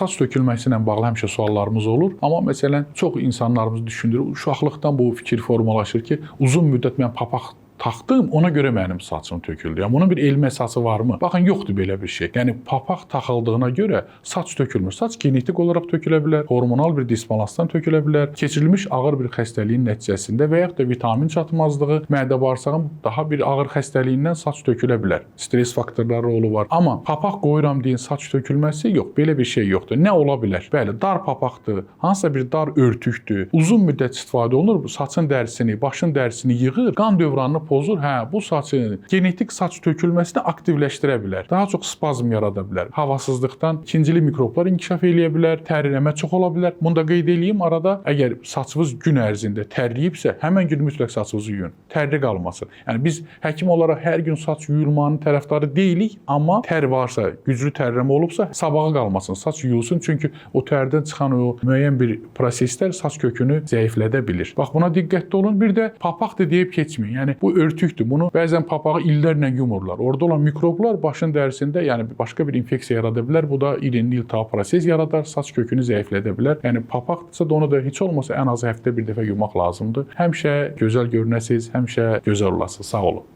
saç tökülməsi ilə bağlı həmişə suallarımız olur. Amma məsələn, çox insanlarımız düşündürür, uşaqlıqdan bu fikir formalaşır ki, uzun müddət mən papaq taxdım, ona görə mənim saçım töküldü. Yəni bunun bir elmi əsası varmı? Baxın, yoxdur belə bir şey. Yəni papaq taxıldığına görə saç tökülmür. Saç genetik olaraq tökülə bilər, hormonal bir disbalansdan tökülə bilər, keçirilmiş ağır bir xəstəliyin nəticəsində və yaxud da vitamin çatmazlığı, mədə-bağırsağın daha bir ağır xəstəliyindən saç tökülə bilər. Stres faktorları rolu var. Amma papaq qoyuram deyin saç tökülməsi yox, belə bir şey yoxdur. Nə ola bilər? Bəli, dar papaqdır, hansısa bir dar örtükdür. Uzun müddət istifadə olunur, saçın dərisini, başın dərisini yığır, qan dövranını pozur. Bu saçın genetik saç tökülməsini aktivləşdirə bilər. Daha çox spazm yarada bilər. Havasızlıqdan ikincili mikroblar inkişaf eləyə bilər, tərləmə çox ola bilər. Bunu da qeyd edeyim arada. Əgər saçınız gün ərzində tərləyibsə, həmin gün mütləq saçınızı yuyun. Tərli qalmasın. Yəni biz həkim olaraq hər gün saç yuyulmanın tərəfdarı deyilik, amma tər varsa, güclü tərləmə olubsa, sabaha qalmasın, saç yuyulsun. Çünki o tərdən çıxan o müəyyən bir proseslər saç kökünü zəiflədə bilir. Bax, buna diqqətli olun. Bir də papaqdır deyib keçməyin. Yəni bu örtükdür. Bunu bəzən papağı illərlə yumurlar. Orada olan mikroblar başın dərisində, yəni başqa bir infeksiya yarada bilər. Bu da irinli iltihab proses yaradar, saç kökünü zəiflədə bilər. Yəni papaqdırsa da onu da heç olmasa ən azı həftədə bir dəfə yumaq lazımdır. Həmişə gözəl görünəsiniz, həmişə gözəl olasınız. Sağ olun.